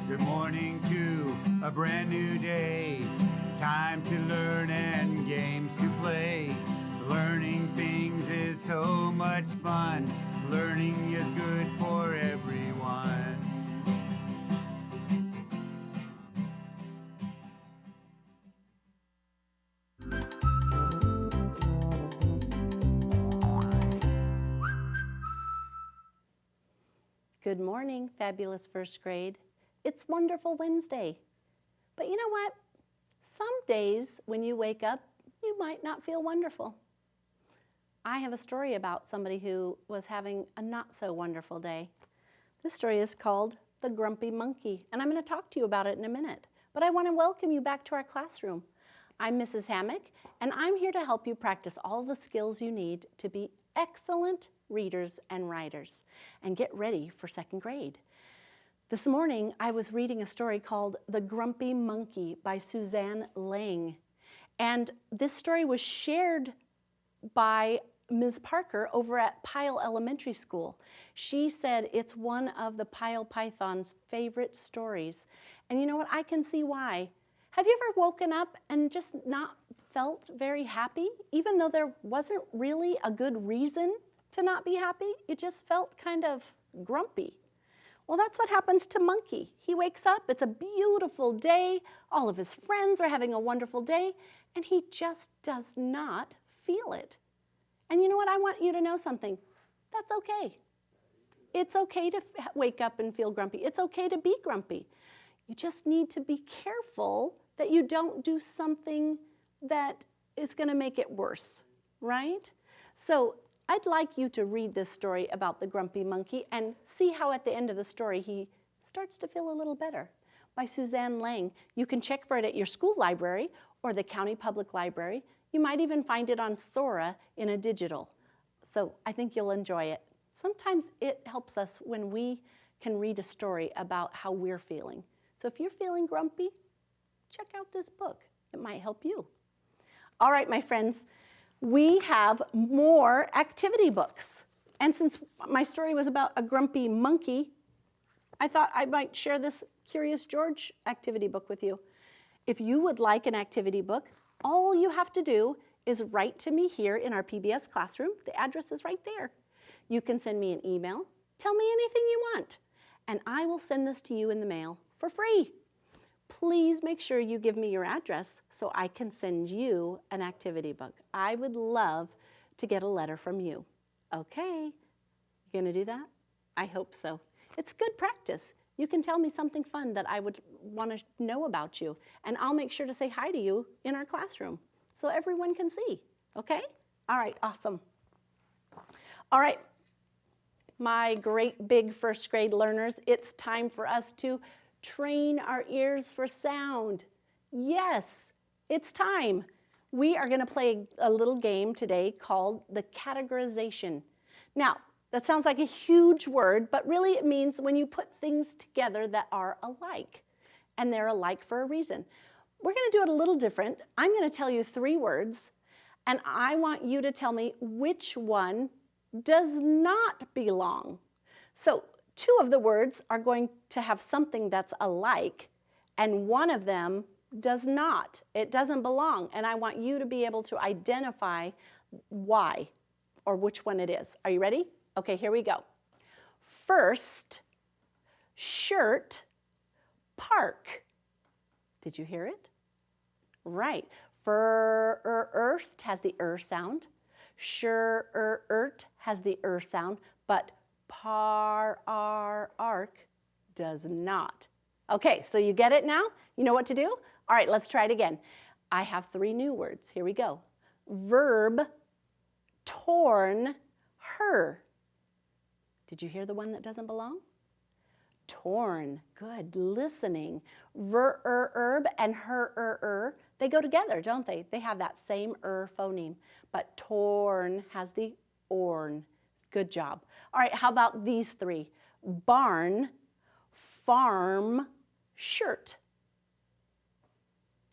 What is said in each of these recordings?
Good morning to a brand new day. Time to learn and games to play. Learning things is so much fun. Learning is good for everyone. Good morning, fabulous first grade. It's Wonderful Wednesday. But you know what? Some days when you wake up, you might not feel wonderful. I have a story about somebody who was having a not so wonderful day. This story is called The Grumpy Monkey, and I'm going to talk to you about it in a minute. But I want to welcome you back to our classroom. I'm Mrs. Hammock, and I'm here to help you practice all the skills you need to be excellent readers and writers and get ready for second grade. This morning, I was reading a story called The Grumpy Monkey by Suzanne Lang. And this story was shared by Ms. Parker over at Pyle Elementary School. She said it's one of the Pyle Python's favorite stories. And you know what? I can see why. Have you ever woken up and just not felt very happy, even though there wasn't really a good reason to not be happy? You just felt kind of grumpy. Well, that's what happens to Monkey. He wakes up, it's a beautiful day, all of his friends are having a wonderful day, and he just does not feel it. And you know what? I want you to know something. That's okay. It's okay to wake up and feel grumpy. It's okay to be grumpy. You just need to be careful that you don't do something that is going to make it worse, right? So I'd like you to read this story about the grumpy monkey and see how at the end of the story he starts to feel a little better. By Suzanne Lang. You can check for it at your school library or the county public library. You might even find it on Sora in a digital. So I think you'll enjoy it. Sometimes it helps us when we can read a story about how we're feeling. So if you're feeling grumpy, check out this book. It might help you. All right, my friends. We have more activity books. And since my story was about a grumpy monkey, I thought I might share this Curious George activity book with you. If you would like an activity book, all you have to do is write to me here in our PBS classroom. The address is right there. You can send me an email, tell me anything you want, and I will send this to you in the mail for free. Please make sure you give me your address so I can send you an activity book. I would love to get a letter from you. Okay, you gonna do that? I hope so. It's good practice. You can tell me something fun that I would want to know about you, and I'll make sure to say hi to you in our classroom so everyone can see, okay? All right, awesome. All right, my great big first grade learners, it's time for us to train our ears for sound. Yes, it's time. We are going to play a little game today called the categorization. Now, that sounds like a huge word, but really it means when you put things together that are alike, and they're alike for a reason. We're going to do it a little different. I'm going to tell you 3 words, and I want you to tell me which one does not belong. So 2 of the words are going to have something that's alike, and 1 of them does not. It doesn't belong, and I want you to be able to identify why or which one it is. Are you ready? Okay, here we go. First, shirt, park. Did you hear it? Right. First has the sound. Shirt has the sound, but ark does not. Okay, so you get it now? You know what to do? All right, let's try it again. I have 3 new words. Here we go. Verb, torn, her. Did you hear the one that doesn't belong? Torn. Good. Listening. Verb and her, they go together, don't they? They have that same phoneme. But torn has the orn. Good job. All right, how about these 3? Barn, farm, shirt.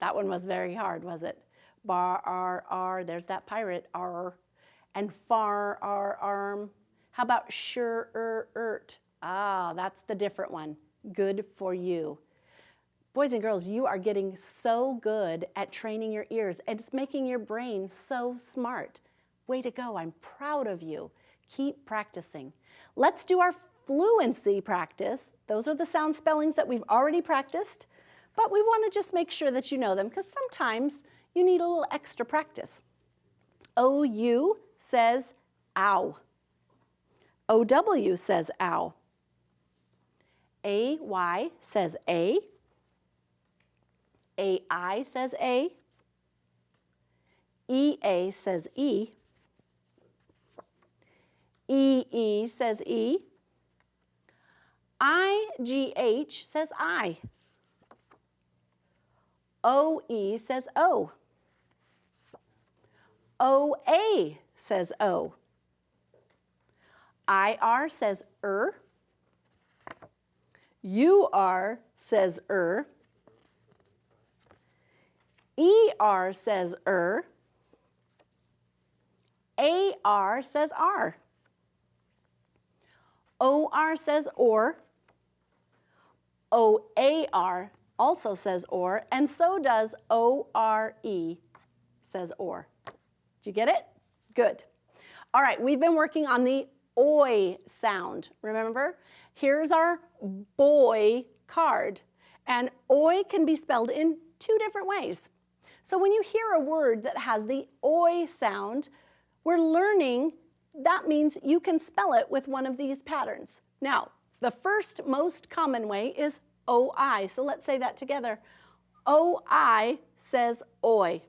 That one was very hard, was it? There's that pirate, and arm. How about shirt? Ah, that's the different one. Good for you. Boys and girls, you are getting so good at training your ears, and it's making your brain so smart. Way to go, I'm proud of you. Keep practicing. Let's do our fluency practice. Those are the sound spellings that we've already practiced, but we want to just make sure that you know them because sometimes you need a little extra practice. OU says ow. OW says ow. AY says A. AI says A. EA says E. EE says E. IGH says I. OE says O. OA says O. IR says UR says ER says AR says R. OR says OR. OAR also says OR, and so does ORE says OR. Did you get it? Good. All right, we've been working on the OI sound, remember? Here's our boy card, and OI can be spelled in 2 different ways. So when you hear a word that has the OI sound, we're learning that means you can spell it with one of these patterns. Now, the first most common way is OI, so let's say that together. OI says OI.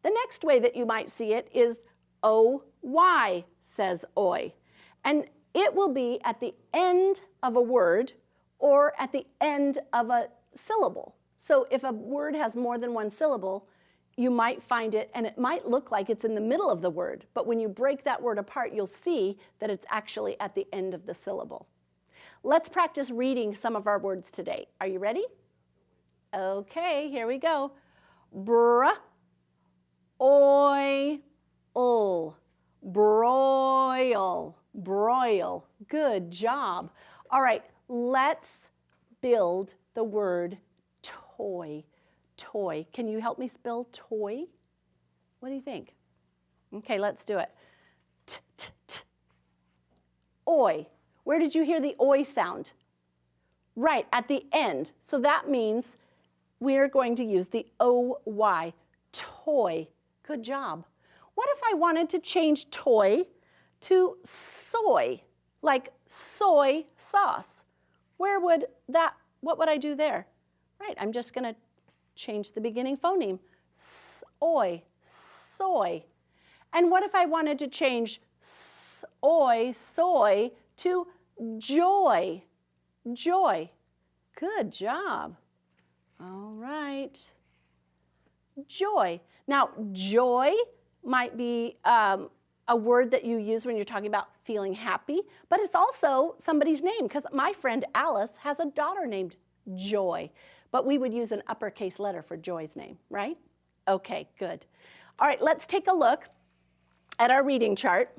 The next way that you might see it is OY says OI. And it will be at the end of a word or at the end of a syllable. So if a word has more than one syllable, you might find it, and it might look like it's in the middle of the word, but when you break that word apart, you'll see that it's actually at the end of the syllable. Let's practice reading some of our words today. Are you ready? Okay, here we go. Broil, broil. Good job. All right, let's build the word toy. Toy. Can you help me spell toy? What do you think? Okay, let's do it. Oi. Where did you hear the oi sound? Right, at the end. So that means we're going to use the OY. Toy. Good job. What if I wanted to change toy to soy, like soy sauce? What would I do there? Right, I'm just going to change the beginning phoneme. Soy, soy. And what if I wanted to change soy to joy? Joy. Good job. All right. Joy. Now, joy might be a word that you use when you're talking about feeling happy, but it's also somebody's name, because my friend Alice has a daughter named Joy, but we would use an uppercase letter for Joy's name, right? Okay, good. All right, let's take a look at our reading chart.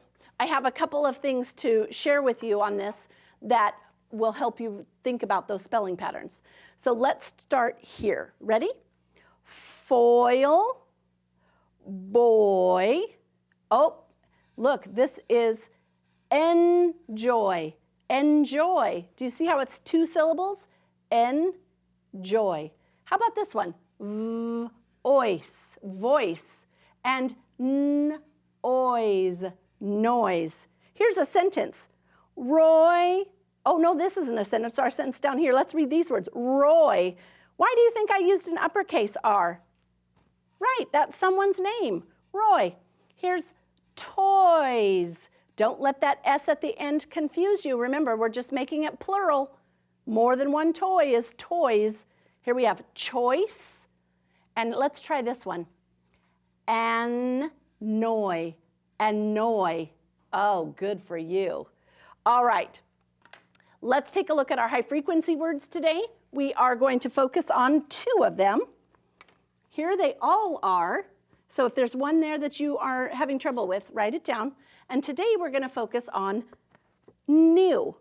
I have a couple of things to share with you on this that will help you think about those spelling patterns. So let's start here. Ready? Foil, boy. Oh, look, this is enjoy. Enjoy. Do you see how it's 2 syllables? Enjoy. How about this one? Voice, voice. And noise, noise. Here's a sentence. Roy, oh no, this isn't a sentence, our sentence down here. Let's read these words. Roy. Why do you think I used an uppercase R? Right, that's someone's name, Roy. Here's toys. Don't let that S at the end confuse you. Remember, we're just making it plural. More than one toy is toys. Here we have choice. And let's try this one. Annoy, annoy. Oh, good for you. All right, let's take a look at our high frequency words today. We are going to focus on 2 of them. Here they all are. So if there's one there that you are having trouble with, write it down. And today we're going to focus on knew.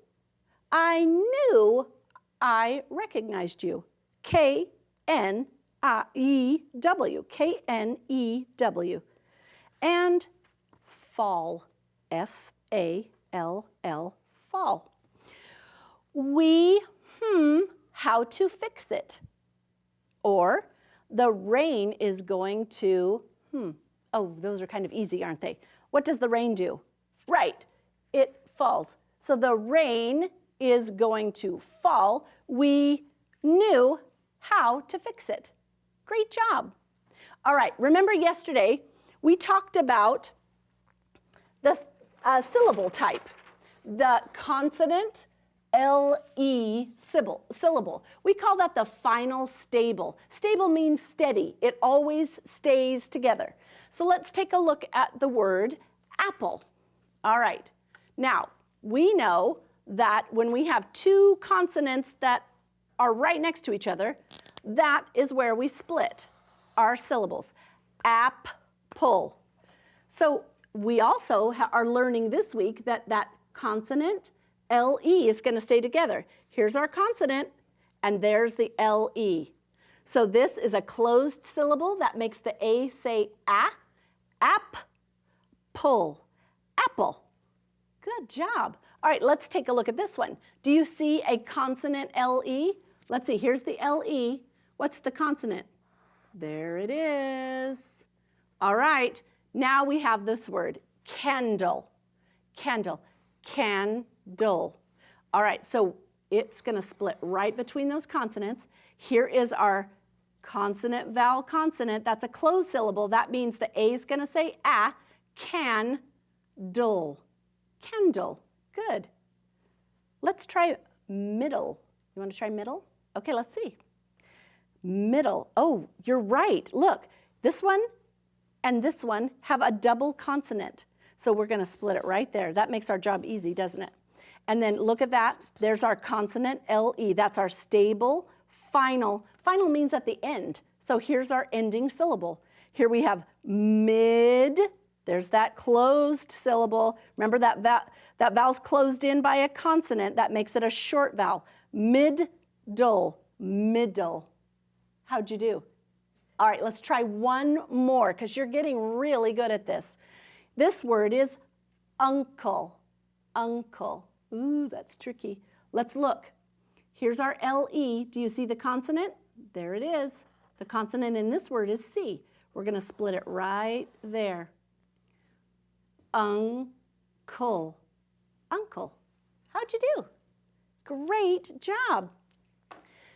I knew I recognized you. K-N-E-W, K-N-E-W. And fall, F-A-L-L, fall. We how to fix it. Or the rain is going to, oh, those are kind of easy, aren't they? What does the rain do? Right, it falls. So the rain is going to fall. We knew how to fix it. Great job. All right, remember yesterday we talked about the syllable type, the consonant L-E syllable. We call that the final stable. Stable means steady. It always stays together. So let's take a look at the word apple. All right. Now, we know that when we have two consonants that are right next to each other, that is where we split our syllables. Apple. So we also are learning this week that that consonant L-E is going to stay together. Here's our consonant, and there's the L-E. So this is a closed syllable that makes the A say a. Apple. Apple. Good job. All right, let's take a look at this one. Do you see a consonant L-E? Let's see, here's the L-E. What's the consonant? There it is. All right, now we have this word, candle. Candle. Candle. All right, so it's going to split right between those consonants. Here is our consonant, vowel, consonant. That's a closed syllable. That means the A is going to say a. Candle. Candle. Good. Let's try middle. You want to try middle? Okay, let's see. Middle. Oh, you're right. Look, this one and this one have a double consonant. So we're going to split it right there. That makes our job easy, doesn't it? And then look at that. There's our consonant L-E. That's our stable, final. Final means at the end. So here's our ending syllable. Here we have mid. There's that closed syllable. Remember that vowel's closed in by a consonant. That makes it a short vowel. Middle. Middle. How'd you do? All right, let's try one more because you're getting really good at this. This word is uncle. Uncle. Ooh, that's tricky. Let's look. Here's our L-E. Do you see the consonant? There it is. The consonant in this word is C. We're going to split it right there. Uncle. Uncle. How'd you do? Great job.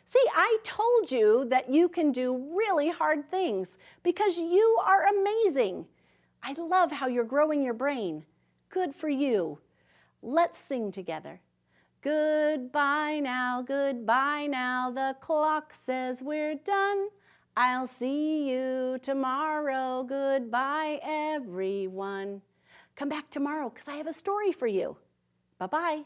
See, I told you that you can do really hard things because you are amazing. I love how you're growing your brain. Good for you. Let's sing together. Goodbye now, the clock says we're done. I'll see you tomorrow. Goodbye, everyone. Come back tomorrow because I have a story for you. Bye-bye.